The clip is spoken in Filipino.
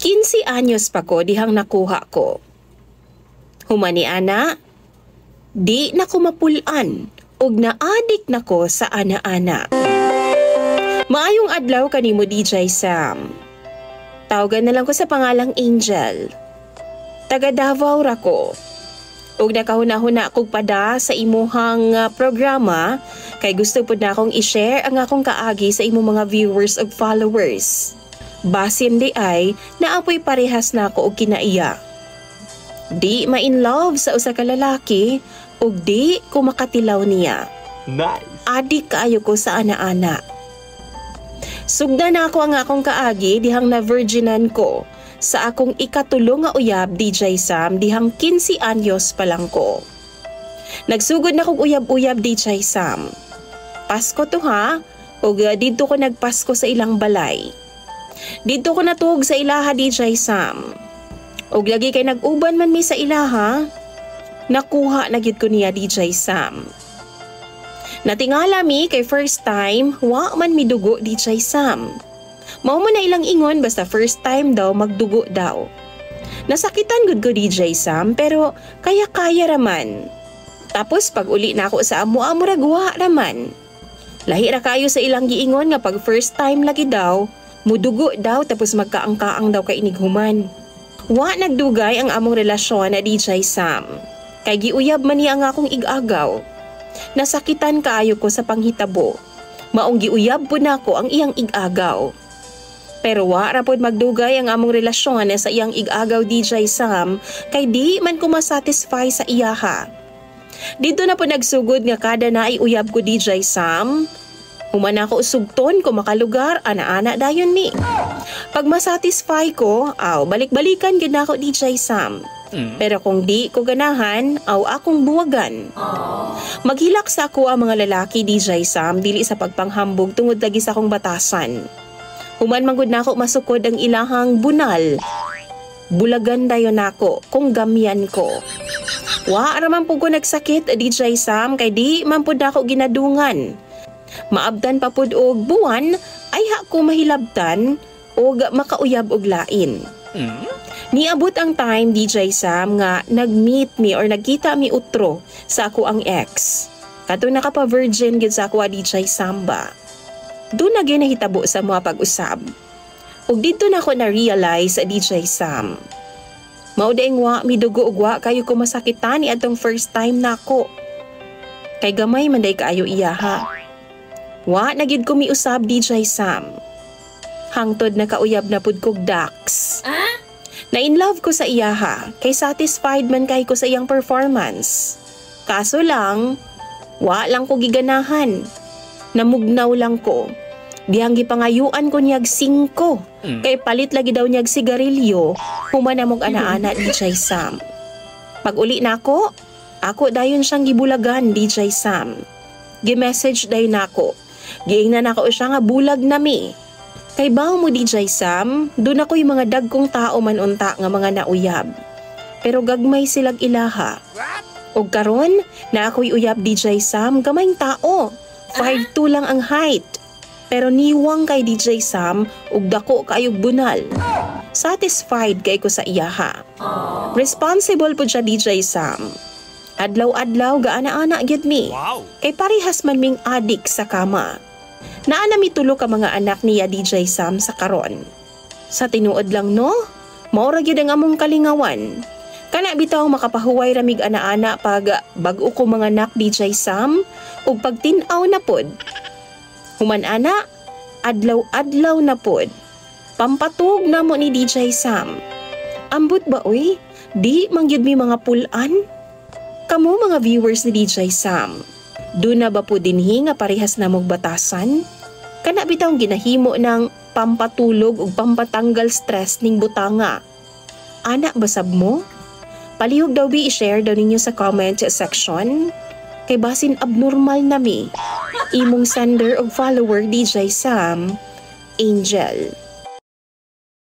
15 anyos pa ko dihang nakuha ko. Humani ana, di na ko mapulan ug naadik na ko sa ana-ana. Maayong adlaw kanimo DJ Sam. Tawagan na lang ko sa pangalang Angel. Taga Davao ra ko. Ug nakahuna-huna kog pada sa imuhang programa kay gusto pud na akong i-share ang akong kaagi sa imong mga viewers ug followers. Basin di ay naapoy parehas na ako og kinaiya. Di ma-in love sa usa ka lalaki ug di ko makatilaw niya. Nice. Adik kaayo ko sa ana-ana. Sugda na ako ang akong kaagi dihang na-virginan ko sa akong ikatulong nga uyab DJ Sam dihang 15 anyos pa lang ko. Nagsugod na kog uyab-uyab DJ Sam. Pasko to ha, ug didto ko nagpasko sa ilang balay. Didto ko natuog sa ilaha DJ Sam. Og lagi kay nag-uban man mi sa ilaha, nakuha na gyud ko niya DJ Sam. Natingala mi kay first time, wa man mi dugo DJ Sam. Mao man na ilang ingon basta first time daw magdugo daw. Nasakitan gud ko DJ Sam pero kaya-kaya raman. Tapos pag uli na ako sa amo-amo ragwa raman. Lahi ra kayo sa ilang giingon nga pag first time lagi daw, mudugo daw tapos magkaang-kaang daw kay inighuman. Wa nagdugay ang among relasyon na DJ Sam. Kay giuyab man niya ang akong ig-agaw. Nasakitan kaayo ko sa panghitabo. Maong giuyab po nako ang iyang ig-agaw. Pero wa ra pod magdugay ang among relasyon sa iyang ig-agaw DJ Sam kay di man ko masatisfy sa iyaha. Dito na po nagsugod nga kada na ay uyab ko DJ Sam. Human ako usugton ko makalugar, ana-ana dayon ni. Pag masatisfy ko, balik-balikan gid nako DJ Sam. Pero kung di ko ganahan, akong buwagan. Maghilak sa ako ang mga lalaki DJ Sam dili sa pagpanghambog tungod lagi sa akong batasan. Human manggod nako masukod ang ilahang bunal. Bulagan dayon nako kung gamyan ko. Wa ra man pud ko nagsakit DJ Sam kay di man pud nako ginadungan. Maabdan pa pud og buwan ay ko mahilabtan og makauyab og lain. Niabot ang time DJ Sam nga nag-meet me or nagkita mi utro sa ako ang ex. Kadto nakapa-virgin gid sa ako DJ Samba. Doon na ginahitabo sa mga pag-usab. Ug dito na ako na-realize sa DJ Sam. Mao daing wa midugo ug wa kayo ko masakitan ni adtong first time nako. Kay gamay man day kaayo iyaha. Wa na gid ko miusab DJ Sam. Hangtod na kauyab na pud kog Dax. Na in love ko sa iyaha kay satisfied man kay ko sa iyang performance. Kaso lang, wa lang ko giganahan. Namugnaw lang ko. Dihang gipangayuan ko niyag 5. Kay palit lagi daw niyag sigarilyo, human na mong ana-ana DJ Sam. Pag uli na ako dayon siyang gibulagan DJ Sam. Gi-message dayon nako. Giingnan nako siya nga bulag na mi. Kay bawo mo DJ Sam, doon ako yung mga dagkong tao man unta nga mga nauyab. Pero gagmay silag ilaha. Og karon na ako'y uyab DJ Sam, gamayng tao. 5'2" lang ang height. Pero niwang kay DJ Sam ug dako kaayog bunal. Satisfied kay ko sa iyaha. Responsible pud siya DJ Sam. Adlaw-adlaw gaana-ana gyud mi. Kay parehas man ming adik sa kama. Naana mi tulo ka mga anak niya DJ Sam sa karon. Sa tinuod lang no, mao ra gyud ang among kalingawan. Kana bitaw makapahuway ramig ana-ana pag bag-o ko mga anak DJ Sam ug pagtin-aw na pod. Human ana, adlaw-adlaw na pod. Pampatug na mo ni DJ Sam. Ambot ba oy? Di mangyud mi mga pulan? Kamo mga viewers ni DJ Sam. Doon na ba po dinhi nga parehas na mong batasan? Kana bitaw ginahimo ng pampatulog ug pampatanggal stress ning butanga. Ana basab mo? Palihog daw i-share daw ninyo sa comment section. Kay basin abnormal na mi. Imong sender og follower DJ Sam, Angel.